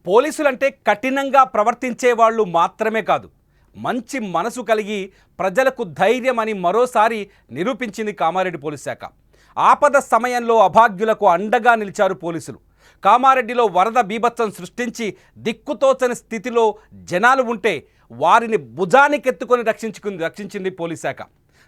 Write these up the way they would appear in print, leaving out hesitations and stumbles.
పోలీసులంటే కఠినంగా ప్రవర్తించే వాళ్ళు మాత్రమే కాదు, మంచి మనసు కలిగి ప్రజలకు ధైర్యం అని మరోసారి నిరూపించింది కామారెడ్డి పోలీస్ శాఖ. ఆపద సమయంలో అభాగ్యులకు అండగా నిలిచారు పోలీసులు. కామారెడ్డిలో వరద బీభత్సం సృష్టించి దిక్కుతోచని స్థితిలో జనాలు ఉంటే వారిని భుజానికెత్తుకొని రక్షించింది పోలీస్ శాఖ.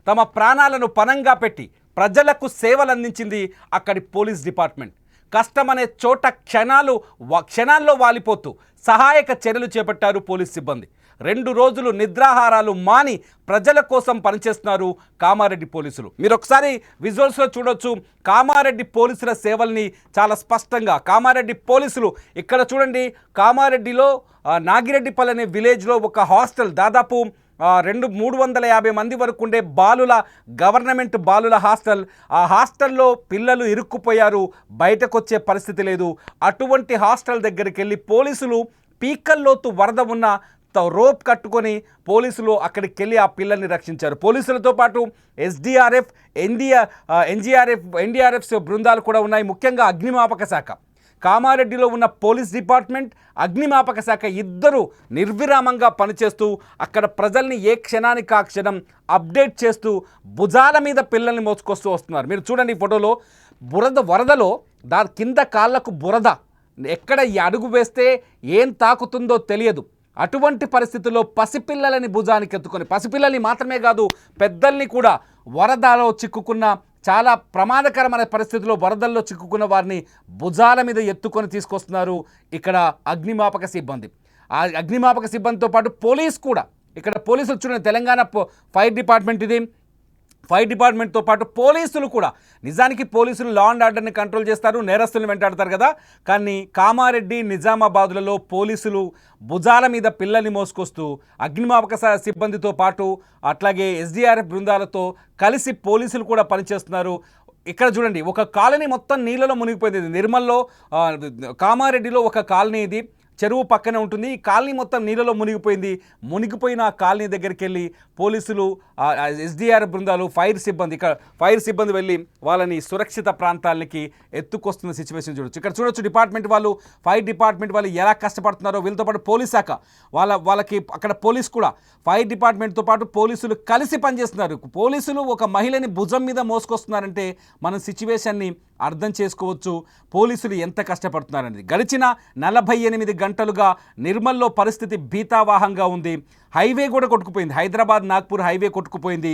తమ ప్రాణాలను పణంగా పెట్టి ప్రజలకు సేవలు అందించింది అక్కడి పోలీస్ డిపార్ట్మెంట్. కష్టమనే చోట క్షణాల్లో వాలిపోతూ సహాయక చర్యలు చేపట్టారు పోలీస్ సిబ్బంది. 2 రోజులు నిద్రాహారాలు మాని ప్రజల కోసం పనిచేస్తున్నారు కామారెడ్డి పోలీసులు. మీరు ఒకసారి విజువల్స్లో చూడొచ్చు కామారెడ్డి పోలీసుల సేవల్ని చాలా స్పష్టంగా. కామారెడ్డి పోలీసులు ఇక్కడ చూడండి, కామారెడ్డిలో నాగిరెడ్డిపల్లి అనే విలేజ్లో ఒక హాస్టల్, దాదాపు 350 మంది వరకు ఉండే గవర్నమెంట్ బాలుల హాస్టల్. ఆ హాస్టల్లో పిల్లలు ఇరుక్కుపోయారు, బయటకు వచ్చే పరిస్థితి లేదు. అటువంటి హాస్టల్ దగ్గరికి వెళ్ళి పోలీసులు పీకల్లోతు వరద ఉన్న రోప్ కట్టుకొని పోలీసులు అక్కడికి వెళ్ళి ఆ పిల్లల్ని రక్షించారు. పోలీసులతో పాటు ఎస్డీఆర్ఎఫ్, ఎన్డీఆర్ఎఫ్ బృందాలు కూడా ఉన్నాయి. ముఖ్యంగా అగ్నిమాపక శాఖ, కామారెడ్డిలో ఉన్న పోలీస్ డిపార్ట్మెంట్, అగ్నిమాపక శాఖ ఇద్దరు నిర్విరామంగా పనిచేస్తూ అక్కడ ప్రజల్ని ఏ క్షణానికి ఆ క్షణం అప్డేట్ చేస్తూ భుజాల మీద పిల్లల్ని మోసుకొస్తూ వస్తున్నారు. మీరు చూడండి ఈ ఫోటోలో, వరదలో కింద కాళ్ళకు బురద, ఎక్కడ అడుగు వేస్తే ఏం తాకుతుందో తెలియదు. అటువంటి పరిస్థితుల్లో పసిపిల్లలని భుజానికి ఎత్తుకొని, పసిపిల్లల్ని మాత్రమే కాదు పెద్దల్ని కూడా, వరదలో చిక్కుకున్న చాలా ప్రమాదకరమైన పరిస్థితుల్లో వరదల్లో చిక్కుకున్న వారిని భుజాల మీద ఎత్తుకొని తీసుకొస్తున్నారు ఇక్కడ అగ్నిమాపక సిబ్బంది. ఆ అగ్నిమాపక సిబ్బందితో పాటు పోలీస్ కూడా, ఇక్కడ పోలీసులు చూడండి, తెలంగాణ ఫైర్ డిపార్ట్మెంట్ ఇది. ఫైర్ డిపార్ట్మెంట్తో పాటు పోలీసులు కూడా, నిజానికి పోలీసులు లా అండ్ ఆర్డర్ని కంట్రోల్ చేస్తారు, నేరస్తులను వెంటాడతారు కదా. కానీ కామారెడ్డి, నిజామాబాద్లలో పోలీసులు భుజాల మీద పిల్లల్ని మోసుకొస్తూ అగ్నిమాపక సిబ్బందితో పాటు అట్లాగే ఎస్డీఆర్ఎఫ్ బృందాలతో కలిసి పోలీసులు కూడా పనిచేస్తున్నారు. ఇక్కడ చూడండి, ఒక కాలనీ మొత్తం నీళ్ళలో మునిగిపోయింది. నిర్మల్లో, కామారెడ్డిలో ఒక కాలనీ ఇది, చెరువు పక్కనే ఉంటుంది. ఈ కాలనీ మొత్తం నీళ్ళలో మునిగిపోయిన ఆ కాలనీ దగ్గరికి వెళ్ళి పోలీసులు, ఎస్డీఆర్ఎఫ్ బృందాలు, ఫైర్ సిబ్బంది వెళ్ళి వాళ్ళని సురక్షిత ప్రాంతాలకి ఎత్తుకొస్తున్న సిచ్యువేషన్ చూడొచ్చు. ఇక్కడ చూడొచ్చు డిపార్ట్మెంట్ వాళ్ళు, ఫైర్ డిపార్ట్మెంట్ వాళ్ళు ఎలా కష్టపడుతున్నారో. వీళ్ళతో పాటు పోలీస్ శాఖ వాళ్ళకి అక్కడ పోలీస్ కూడా, ఫైర్ డిపార్ట్మెంట్తో పాటు పోలీసులు కలిసి పనిచేస్తున్నారు. పోలీసులు ఒక మహిళని భుజం మీద మోసుకొస్తున్నారంటే మనం సిచ్యువేషన్ని అర్థం చేసుకోవచ్చు, పోలీసులు ఎంత కష్టపడుతున్నారనేది. గడిచిన 48 గంటలుగా నిర్మల్లో పరిస్థితి భీతావాహంగా ఉంది. హైవే కూడా కొట్టుకుపోయింది, హైదరాబాద్ నాగ్పూర్ హైవే కొట్టుకుపోయింది.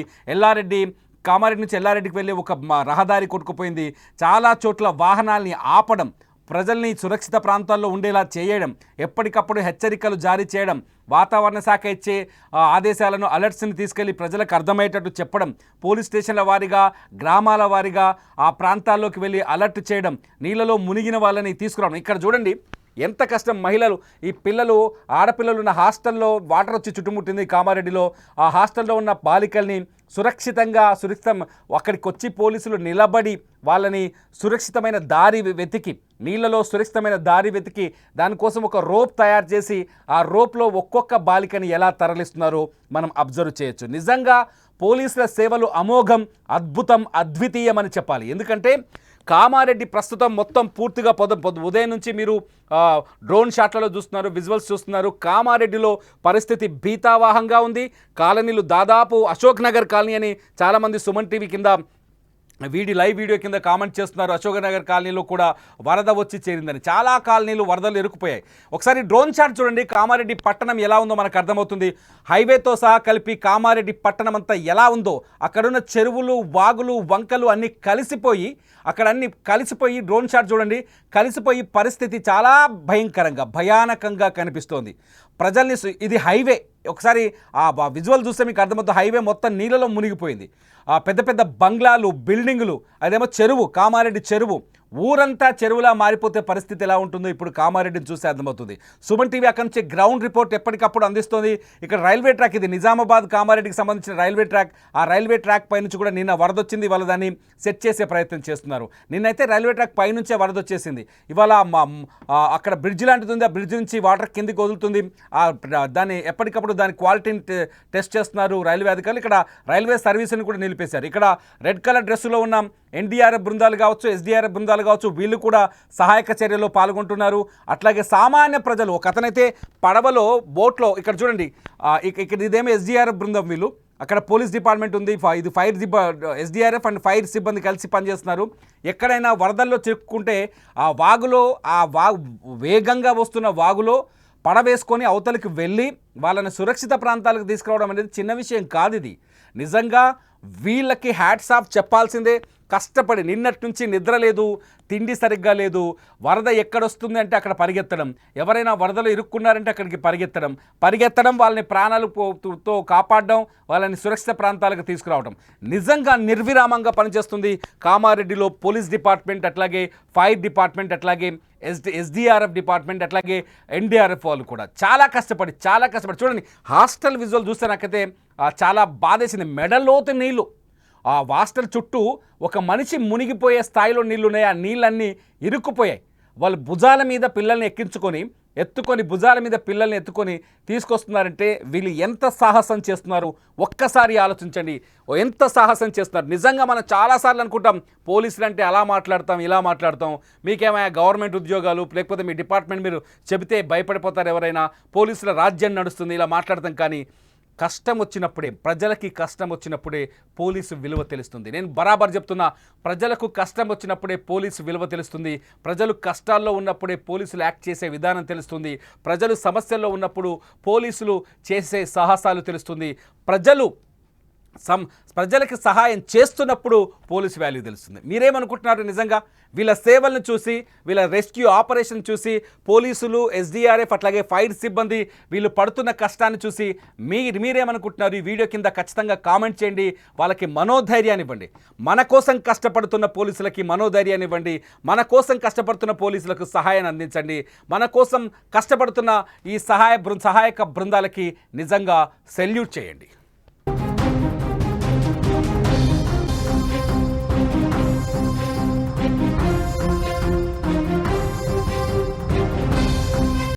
కామారెడ్డి నుంచి ఎల్లారెడ్డికి వెళ్ళే ఒక రహదారి కొట్టుకుపోయింది. చాలా చోట్ల వాహనాల్ని ఆపడం, ప్రజల్ని సురక్షిత ప్రాంతాల్లో ఉండేలా చేయడం, ఎప్పటికప్పుడు హెచ్చరికలు జారీ చేయడం, వాతావరణ శాఖ ఇచ్చే ఆదేశాలను, అలర్ట్స్ని తీసుకెళ్లి ప్రజలకు అర్థమయ్యేటట్టు చెప్పడం, పోలీస్ స్టేషన్ల వారీగా, గ్రామాల వారీగా ఆ ప్రాంతాల్లోకి వెళ్ళి అలర్ట్ చేయడం, నీళ్ళలో మునిగిన వాళ్ళని తీసుకురావడం. ఇక్కడ చూడండి ఎంత కష్టం. మహిళలు, ఈ పిల్లలు, ఆడపిల్లలు ఉన్న హాస్టల్లో వాటర్ వచ్చి చుట్టుముట్టింది కామారెడ్డిలో. ఆ హాస్టల్లో ఉన్న బాలికల్ని సురక్షితం అక్కడికి వచ్చి పోలీసులు నిలబడి వాళ్ళని సురక్షితమైన దారి వెతికి, నీళ్ళలో సురక్షితమైన దారి వెతికి దానికోసం ఒక రోప్ తయారు చేసి ఆ రోప్లో ఒక్కొక్క బాలికని ఎలా తరలిస్తున్నారో మనం అబ్జర్వ్ చేయొచ్చు. నిజంగా పోలీసుల సేవలు అమోఘం, అద్భుతం, అద్వితీయం అని చెప్పాలి. ఎందుకంటే కామారెడ్డి ప్రస్తుతం మొత్తం పూర్తిగా ఉదయం నుంచి మీరు డ్రోన్ షాట్లలో చూస్తున్నారు, విజువల్స్ చూస్తున్నారు. కామారెడ్డిలో పరిస్థితి భీతావాహంగా ఉంది. కాలనీలు దాదాపు అశోక్ నగర్ కాలనీ అని చాలామంది సుమన్ టీవీ కింద లైవ్ వీడియో కింద కామెంట్ చేస్తున్నారు. అశోక్ నగర్ కాలనీలో కూడా వరద వచ్చి చేరిందని. చాలా కాలనీలు వరదలు ఇరుక్కుపోయాయి. ఒకసారి డ్రోన్ షాట్ చూడండి, కామారెడ్డి పట్టణం ఎలా ఉందో మనకు అర్థమవుతుంది. హైవేతో సహా కలిపి కామారెడ్డి పట్టణం అంతా ఎలా ఉందో, అక్కడున్న చెరువులు, వాగులు, వంకలు అన్నీ కలిసిపోయి డ్రోన్ షాట్ చూడండి, కలిసిపోయి పరిస్థితి చాలా భయానకంగా కనిపిస్తోంది. ప్రజల్ని, ఇది హైవే, ఒకసారి ఆ విజువల్ చూస్తే మీకు అర్థమవుతుంది. హైవే మొత్తం నీళ్ళలో మునిగిపోయింది. పెద్ద పెద్ద బంగ్లాలు, బిల్డింగులు, అదేమో చెరువు, కామారెడ్డి చెరువు, ఊరంతా చెరువులా మారిపోతే పరిస్థితి ఎలా ఉంటుందో ఇప్పుడు కామారెడ్డిని చూస్తే అర్థమవుతుంది. సుమన్ టీవీ అక్కడి నుంచి గ్రౌండ్ రిపోర్ట్ ఎప్పటికప్పుడు అందిస్తుంది. ఇక్కడ రైల్వే ట్రాక్, ఇది నిజామాబాద్ కామారెడ్డికి సంబంధించిన రైల్వే ట్రాక్. ఆ రైల్వే ట్రాక్ పై నుంచి కూడా నిన్న వరదొచ్చింది. ఇవాళ దాన్ని సెట్ చేసే ప్రయత్నం చేస్తున్నారు. నిన్నైతే రైల్వే ట్రాక్ పైనుంచే వరదొచ్చేసింది. ఇవాళ అక్కడ బ్రిడ్జ్ లాంటిది ఉంది, ఆ బ్రిడ్జ్ నుంచి వాటర్ కిందికి వదులుతుంది. దాన్ని ఎప్పటికప్పుడు దాని క్వాలిటీని టెస్ట్ చేస్తున్నారు రైల్వే అధికారులు. ఇక్కడ రైల్వే సర్వీసుని కూడా నిలిపేశారు. ఇక్కడ రెడ్ కలర్ డ్రెస్సులో ఉన్న ఎన్డీఆర్ఎఫ్ బృందాలు కావచ్చు, ఎస్డీఆర్ఎఫ్ బృందాలు కావచ్చు, వీళ్ళు కూడా సహాయక చర్యలో పాల్గొంటున్నారు. అట్లాగే సామాన్య ప్రజలు, ఒక అతనైతే పడవలో బోట్లో, ఇక్కడ చూడండి, ఇక్కడ ఇదేమో ఎస్డీఆర్ఎఫ్ బృందం, వీళ్ళు అక్కడ పోలీస్ డిపార్ట్మెంట్ ఉంది, ఇది ఎస్డీఆర్ఎఫ్ అండ్ ఫైర్ సిబ్బంది కలిసి పనిచేస్తున్నారు. ఎక్కడైనా వరదల్లో చిక్కుకుంటే ఆ వాగులో, వేగంగా వస్తున్న వాగులో పడవేసుకొని అవతలికి వెళ్ళి వాళ్ళని సురక్షిత ప్రాంతాలకు తీసుకురావడం అనేది చిన్న విషయం కాదు. ఇది నిజంగా వీళ్ళకి హ్యాట్స్ ఆఫ్ చెప్పాల్సిందే. కష్టపడి నిన్నటి నుంచి నిద్ర లేదు, తిండి సరిగ్గా లేదు, వరద ఎక్కడొస్తుంది అంటే అక్కడ పరిగెత్తడం, ఎవరైనా వరదలో ఇరుక్కున్నారంటే అక్కడికి పరిగెత్తడం, వాళ్ళని ప్రాణాలతో కాపాడడం, వాళ్ళని సురక్షిత ప్రాంతాలకు తీసుకురావడం నిజంగా నిర్విరామంగా పనిచేస్తుంది కామారెడ్డిలో పోలీస్ డిపార్ట్మెంట్, అట్లాగే ఫైర్ డిపార్ట్మెంట్, అట్లాగే ఎస్డీఆర్ఎఫ్ డిపార్ట్మెంట్, అట్లాగే ఎన్డీఆర్ఎఫ్ వాళ్ళు కూడా చాలా కష్టపడి చూడండి. హాస్టల్ విజువల్ చూస్తే నాకైతే చాలా బాధేసింది. మెడలోతు నీళ్ళు, ఆ హాస్టల్ చుట్టూ ఒక మనిషి మునిగిపోయే స్థాయిలో నీళ్ళు ఉన్నాయి. ఆ నీళ్ళన్నీ ఇరుక్కుపోయాయి. వాళ్ళు భుజాల మీద పిల్లల్ని ఎత్తుకొని భుజాల మీద పిల్లల్ని ఎత్తుకొని తీసుకొస్తున్నారంటే వీళ్ళు ఎంత సాహసం చేస్తున్నారు ఒక్కసారి ఆలోచించండి. ఎంత సాహసం చేస్తున్నారు నిజంగా. మనం చాలాసార్లు అనుకుంటాం పోలీసులు అంటే అలా మాట్లాడతాం, ఇలా మాట్లాడతాం, మీకేమైనా గవర్నమెంట్ ఉద్యోగాలు లేకపోతే మీ డిపార్ట్మెంట్ మీరు చెబితే భయపడిపోతారు ఎవరైనా, పోలీసుల రాజ్యం నడుస్తుంది, ఇలా మాట్లాడతాం. కానీ కష్టం వచ్చినప్పుడే, ప్రజలకి కష్టం వచ్చినప్పుడే పోలీసు విలువ తెలుస్తుంది. నేను బరాబర్ చెప్తున్నా, ప్రజలకు కష్టం వచ్చినప్పుడే పోలీసు విలువ తెలుస్తుంది. ప్రజలు కష్టాల్లో ఉన్నప్పుడే పోలీసులు యాక్ట్ చేసే విధానం తెలుస్తుంది. ప్రజలు సమస్యల్లో ఉన్నప్పుడు పోలీసులు చేసే సాహసాలు తెలుస్తుంది. ప్రజలకి సహాయం చేస్తున్నప్పుడు పోలీసు వాల్యూ తెలుస్తుంది. మీరేమనుకుంటున్నారు? నిజంగా వీళ్ళ సేవలను చూసి, వీళ్ళ రెస్క్యూ ఆపరేషన్ చూసి, పోలీసులు, ఎస్డీఆర్ఎఫ్, అట్లాగే ఫైర్ సిబ్బంది వీళ్ళు పడుతున్న కష్టాన్ని చూసి మీరేమనుకుంటున్నారు? ఈ వీడియో కింద ఖచ్చితంగా కామెంట్ చేయండి. వాళ్ళకి మనోధైర్యాన్ని ఇవ్వండి. మన కోసం కష్టపడుతున్న పోలీసులకి మనోధైర్యాన్ని ఇవ్వండి. మన కోసం కష్టపడుతున్న పోలీసులకు సహాయాన్ని అందించండి. మన కోసం కష్టపడుతున్న ఈ సహాయక బృందాలకి నిజంగా సెల్యూట్ చేయండి.